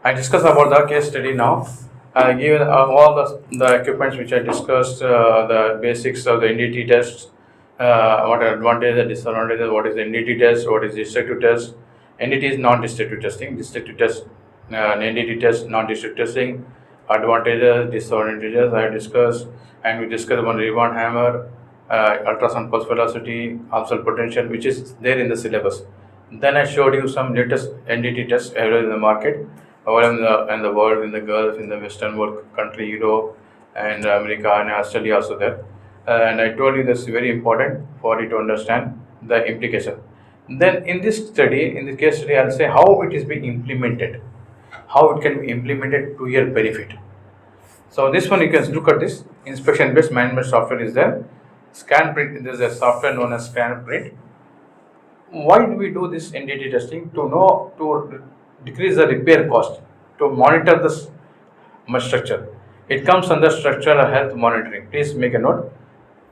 I discuss about the case study now. Given all the equipments which I discussed, the basics of the NDT test, what are advantages, disadvantages, what is the NDT test, what is destructive test. NDT is non-destructive testing. Destructive test, NDT test, non-destructive testing. Advantages, disadvantages I discussed, and we discussed about Rebound Hammer, ultrasound pulse velocity, absolute potential, which is there in the syllabus. Then I showed you some latest NDT tests available in the market, available in the world, in the Gulf, in the Western world country, Europe, and America, and Australia also there. And I told you this is very important for you to understand the implication. Then in this study, in the case study, I'll say how it is being implemented, how it can be implemented to your benefit. So this one you can look at this inspection based management software is there. Scan print, there is a software known as scan print. Why do we do this NDT testing? To decrease the repair cost, to monitor this structure. It comes under structural health monitoring. Please make a note.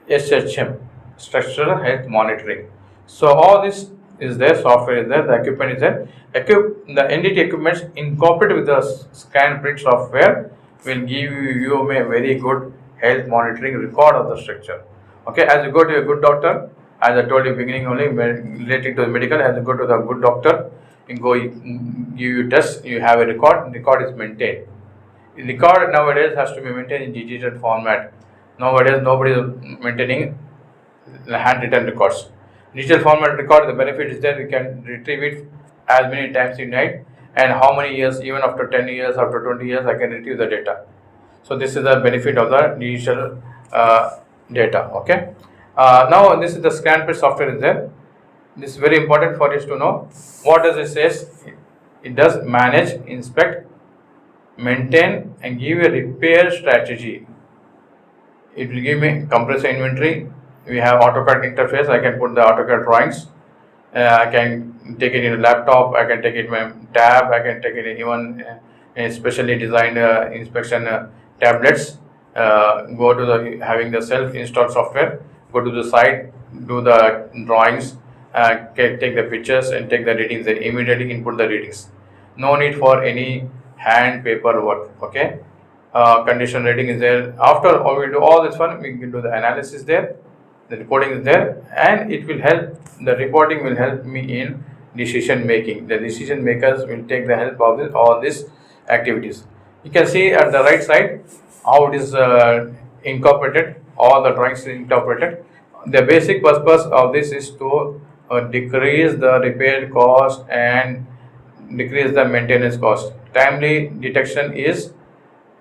SHM, structural health monitoring. So all this is there, software is there, the equipment is there. The NDT equipments incorporated with the scan print software will give you a very good health monitoring record of the structure. Okay, as you go to a good doctor, as I told you beginning only relating to the medical, as you go to the good doctor, you give you test, you have a record is maintained. The record nowadays has to be maintained in digital format. Nowadays nobody is maintaining handwritten records. Digital format record, the benefit is that we can retrieve it as many times you need, and how many years, even after 10 years, after 20 years, I can retrieve the data. So this is the benefit of the digital data. Okay. Now this is the ScanPrint software is there. This is very important for us to know. What does it says? It does manage, inspect, maintain, and give a repair strategy. It will give me compressor inventory. We have AutoCAD interface. I can put the AutoCAD drawings. I can take it in a laptop. I can take it in my tab. I can take it in even specially designed inspection tablets. Go to the having the self-installed software. Go to the site, do the drawings, take the pictures and take the readings. Then immediately input the readings. No need for any hand paper work. Okay. Condition rating is there. After we do all this one, we can do the analysis there. The reporting is there, and it will help. The reporting will help me in decision making. The decision makers will take the help of all these activities. You can see at the right side how it is incorporated. All the drawings are incorporated. The basic purpose of this is to decrease the repair cost and decrease the maintenance cost. Timely detection is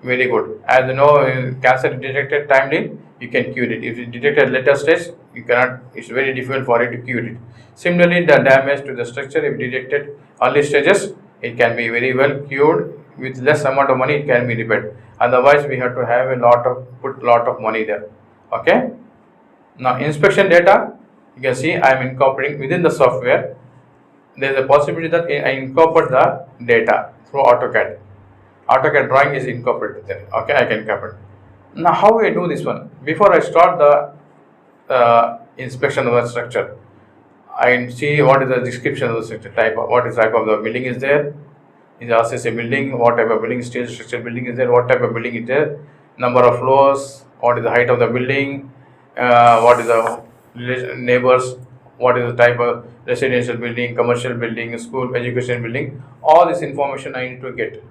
very good. As you know, cancer detected timely, you can cure it. If you detect at later stage, you cannot. It's very difficult for you to cure it. Similarly, the damage to the structure, if detected early stages, it can be very well cured with less amount of money. It can be repaired. Otherwise, we have to have put lot of money there. Okay. Now, inspection data, you can see I am incorporating within the software. There is a possibility that I incorporate the data through AutoCAD. AutoCAD drawing is incorporated there. Okay, I can incorporate. Now, how I do this one? Before I start the inspection of the structure, I see what is the description of the structure type. What is type of the building is there? Is also a building. What type of building? Steel structure building is there? What type of building is there? Number of floors. What is the height of the building? What is the neighbors? What is the type of residential building, commercial building, school, education building? All this information I need to get.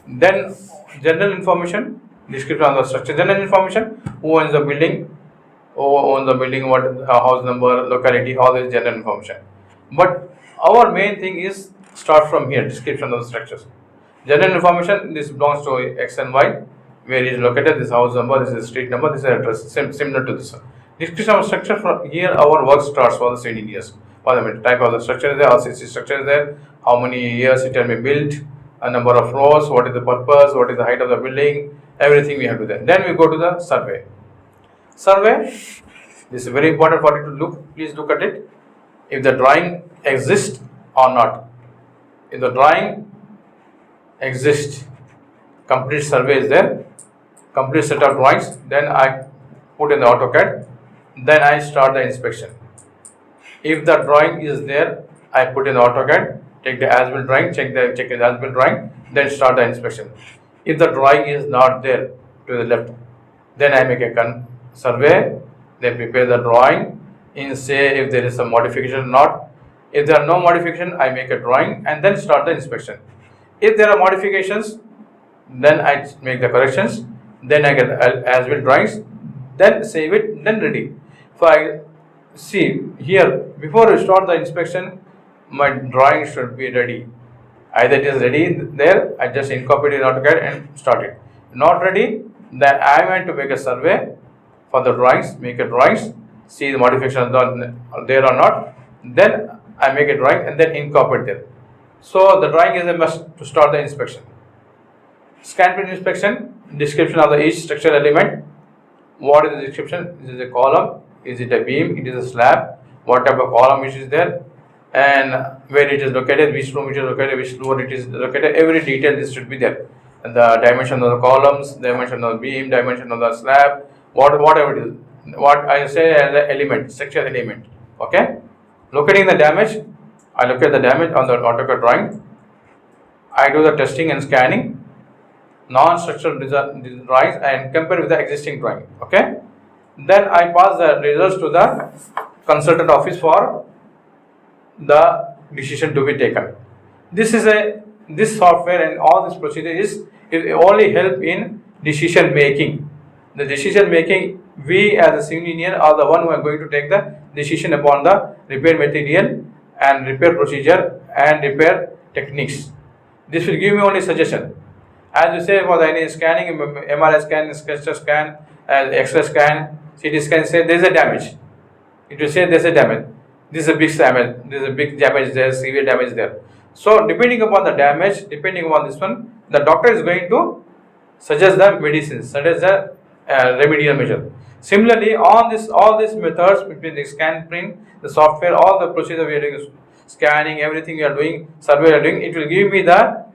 Then general information, description of the structure, general information, who owns the building, what is the house number, locality, all this general information. But our main thing is start from here, description of the structures. General information, this belongs to X and Y, where it is located, this house number, this is street number, this is address, similar to this one. Description of structure, from here our work starts for the civil engineers. For the type of the structure is there, RCC structure is there, how many years it can be built, a number of floors, what is the purpose, what is the height of the building, everything we have to do there. Then we go to the survey. Survey, this is very important for you to look, please look at it. If the drawing exists or not. If the drawing exists, complete survey is there, complete set of drawings, then I put in the AutoCAD, then I start the inspection. If the drawing is there, I put in the AutoCAD, take the as-built drawing, check the as-built drawing, then start the inspection. If the drawing is not there to the left, then I make a survey, then prepare the drawing, in say if there is some modification or not. If there are no modification, I make a drawing and then start the inspection. If there are modifications, then I make the corrections, then I get as-built drawings, then save it, then ready. So I see here, before I start the inspection, my drawing should be ready. Either it is ready there, I just incorporate it in AutoCAD and start it. Not ready, then I want to make a survey for the drawings, make a drawings, see the modifications are there or not, then I make a drawing and then incorporate them. So the drawing is a must to start the inspection. ScanPrint inspection, description of the each structural element. What is the description? Is it a column? Is it a beam? It is a slab? What type of column which is there? And where it is located, which room it is located, which floor it is located, every detail this should be there. And the dimension of the columns, dimension of the beam, dimension of the slab, whatever it is. What I say as an element, structural element. Okay? Locating the damage, I locate the damage on the AutoCAD drawing. I do the testing and scanning, non-structural drawings, and compare with the existing drawing. Okay? Then I pass the results to the consultant office for the decision to be taken. This software and all this procedure is it only help in decision making. The decision making, we as a civil engineer are the one who are going to take the decision upon the repair material and repair procedure and repair techniques. This will give me only suggestion. As you say, for any scanning, MRI scan, SCAN scan, X-ray scan, CT scan, say there is a damage. It will say there is a damage. This is a big damage. There is a big damage there, severe damage there. So depending upon the damage, depending upon this one, the doctor is going to suggest the medicines, suggest the remedial measure. Similarly, all these methods between the scan print, the software, all the procedure we are doing, scanning, everything we are doing, survey we are doing, it will give me the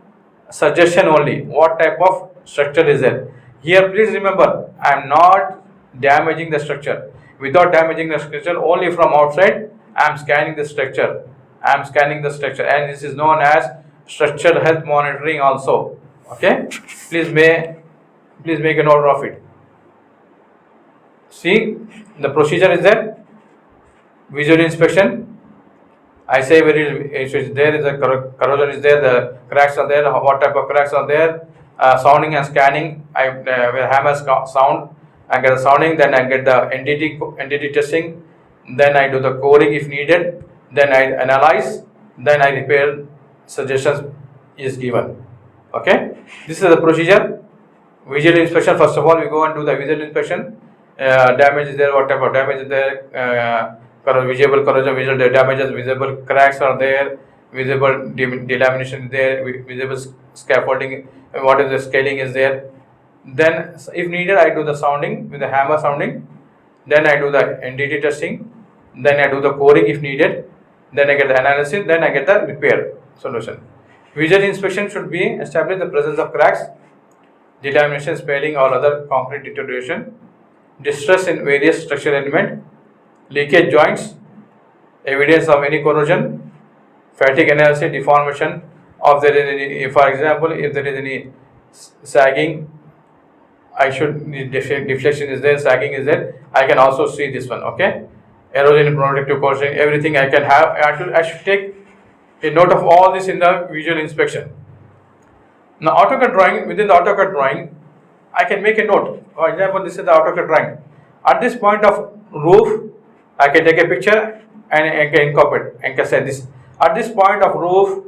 suggestion only what type of structure is there. Here please remember, I am not damaging the structure. Without damaging the structure, only from outside I am scanning the structure. I am scanning the structure, and this is known as structural health monitoring also. Okay, please make a note of it. See, the procedure is there. Visual inspection. I say there is a corrosion is there, the cracks are there, what type of cracks are there. Sounding and scanning, I will hammer sound, I get the sounding, then I get the NDT testing, then I do the coring if needed, then I analyze, then I repair, suggestions is given. Okay, this is the procedure. Visual inspection, first of all we go and do the visual inspection. Damage is there, what type of damage is there, visible corrosion, visual damages, visible cracks are there, visible delamination is there, visible scaffolding, what is the scaling is there. Then if needed I do the sounding with the hammer sounding, then I do the NDT testing, then I do the coring if needed, then I get the analysis, then I get the repair solution. Visual inspection should be establish the presence of cracks, delamination, spalling or other concrete deterioration, distress in various structural element, leakage joints, evidence of any corrosion, fatigue analysis, deformation of there is any, for example, if there is any sagging, I should deflection is there, sagging is there, I can also see this one. Okay, erosion, protective coating, everything I can have. I should take a note of all this in the visual inspection. Now AutoCAD drawing, within the AutoCAD drawing I can make a note. For example, this is the AutoCAD drawing. At this point of roof I can take a picture and I can incorporate and can say this. At this point of roof,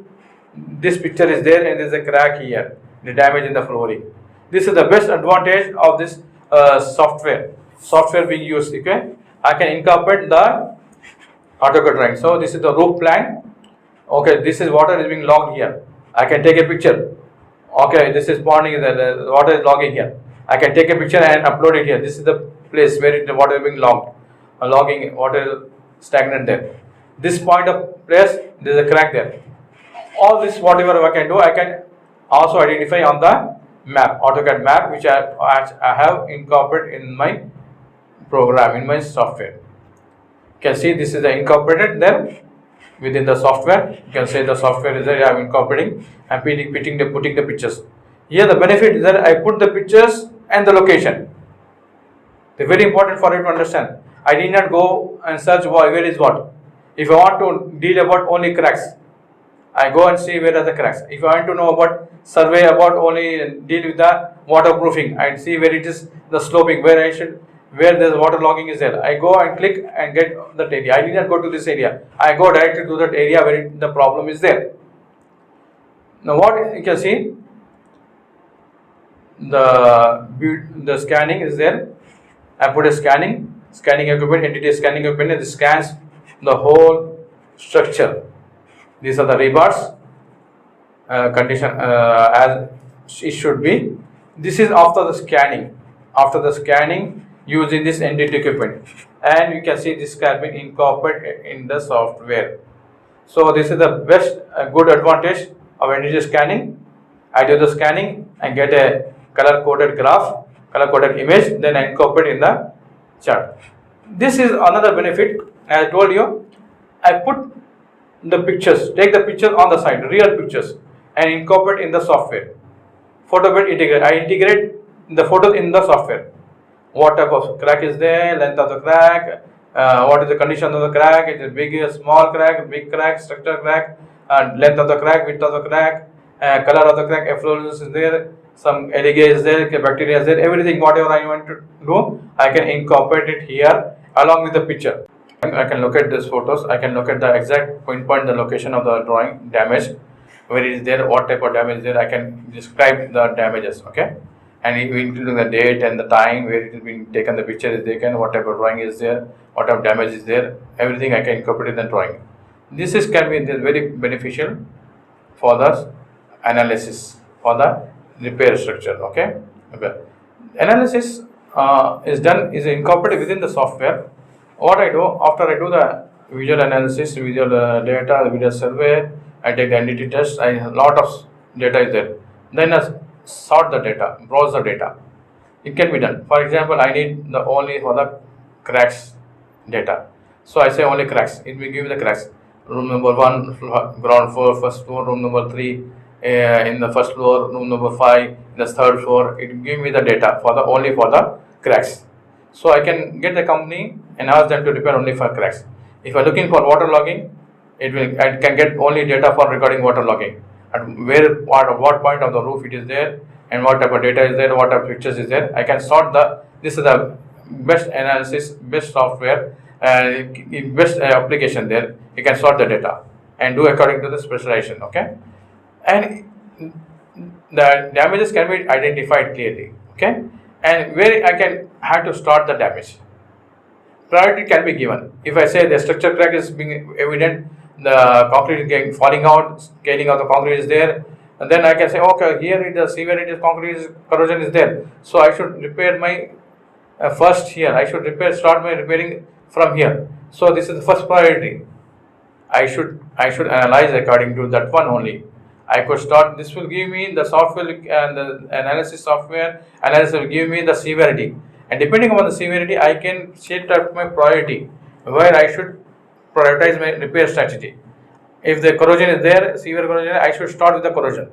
this picture is there and there is a crack here, the damage in the flooring. This is the best advantage of this software being used. Okay, I can incorporate the AutoCAD drawing. So this is the roof plan. Okay, this is water is being logged here. I can take a picture. Okay, this is ponding, the water is logging here. I can take a picture and upload it here. This is the place where the water is being logged. Logging water stagnant there. This point of place, there is a crack there. All this whatever I can do, I can also identify on the map, AutoCAD map, which I have incorporated in my program, in my software. You can see this is the incorporated there within the software. You can say the software is there, I am incorporating and putting the pictures. Here the benefit is that I put the pictures and the location. They're very important for you to understand. I did not go and search where is what. If I want to deal about only cracks, I go and see where are the cracks. If I want to know about survey about only deal with the waterproofing, I see where it is the sloping, where the water logging is there. I go and click and get that area. I did not go to this area. I go directly to that area where the problem is there. Now what you can see, the scanning is there. I put a scanning equipment, entity scanning equipment, and it scans the whole structure. These are the rebars condition as it should be. This is after the scanning. After the scanning, using this NDT equipment, and you can see this can be incorporated in the software. So this is the best good advantage of NDT scanning. I do the scanning and get a color coded graph, color coded image, then I incorporate in the chart. This is another benefit. As I told you, I put the pictures, take the pictures on the side, real pictures, and incorporate in the software. Photo bed integrate. I integrate the photos in the software. What type of crack is there, length of the crack, what is the condition of the crack, is it big, small crack, big crack, structural crack, length of the crack, width of the crack, color of the crack, effluence is there, some algae is there, bacteria is there, everything whatever I want to do, I can incorporate it here along with the picture. I can locate these photos. I can locate the exact pinpoint the location of the drawing damage, where it is there, what type of damage is there. I can describe the damages, okay, and including the date and the time where it has been taken, the picture is taken, what type of drawing is there, what type of damage is there. Everything I can incorporate in the drawing. This is can be very beneficial for the analysis for the repair structure, okay. Analysis is incorporated within the software. What I do after I do the visual analysis, visual data, visual survey, I take the NDT test. A lot of data is there. Then I sort the data, browse the data. It can be done. For example, I need the only for the cracks data. So I say only cracks. It will give me the cracks. Room number 1, ground floor, first floor. Room number 3, in the first floor. Room number 5, in the third floor. It will give me the data for the only for the cracks. So I can get the company and ask them to repair only for cracks. If I'm looking for water logging, I can get only data for regarding water logging. At what point of the roof it is there, and what type of data is there, what type of pictures is there. I can sort this is the best analysis, best software, best application there. You can sort the data and do according to the specialization, okay. And the damages can be identified clearly, okay. And where I can have to start the damage. Priority can be given. If I say the structure crack is being evident, the concrete is getting falling out, scaling of the concrete is there, and then I can say, okay, here it is severity of concrete corrosion is there. So I should repair my first here. I should start my repairing from here. So this is the first priority. I should analyze according to that one only. I could start. This will give me the software and the analysis software. Analysis will give me the severity, and depending upon the severity, I can set up my priority where I should prioritize my repair strategy. If the corrosion is there, severe corrosion, I should start with the corrosion.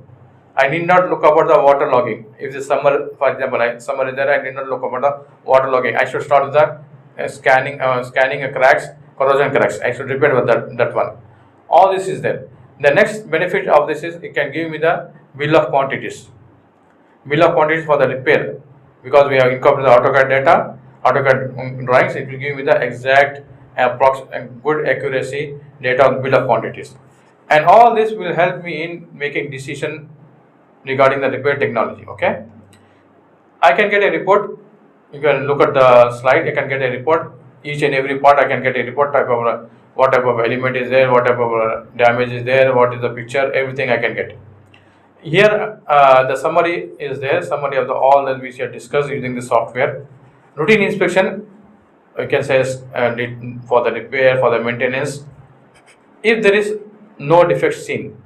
I need not look about the water logging. If the summer, for example, summer is there, I need not look about the water logging. I should start with the scanning cracks, corrosion cracks. I should repair with that one. All this is there. The next benefit of this is it can give me the bill of quantities. Bill of quantities for the repair, because we have incorporated the AutoCAD data, AutoCAD drawings. It will give me the exact good accuracy data on bill of quantities, and all this will help me in making decision regarding the repair technology, okay. I can get a report. You can look at the slide. I can get a report. Each and every part I can get a report type of what type of element is there, what type of damage is there, what is the picture, everything I can get. Here the summary is there, summary of all that we have discussed using the software. Routine inspection, we can say for the repair, for the maintenance. If there is no defect seen,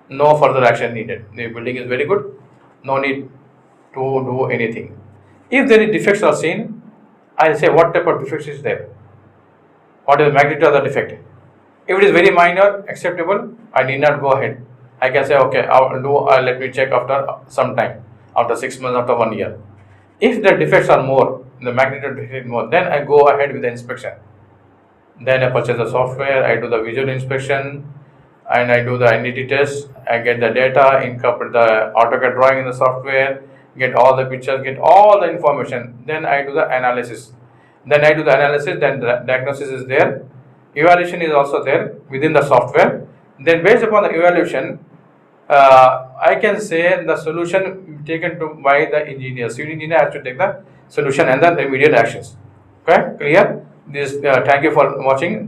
no further action needed. The building is very good, no need to do anything. If there is defects are seen, I will say what type of defects is there, what is the magnitude of the defect. If it is very minor, acceptable, I need not go ahead. I can say, okay, let me check after some time, after 6 months, after 1 year. If the defects are more, the magnitude is more, then I go ahead with the inspection. Then I purchase the software, I do the visual inspection, and I do the NDT test. I get the data, incorporate the AutoCAD drawing in the software, get all the pictures, get all the information. Then I do the analysis. Then the diagnosis is there. Evaluation is also there within the software. Then based upon the evaluation, I can say the solution taken by the engineer. Civil engineer has to take the solution and the immediate actions. Okay, clear? Thank you for watching.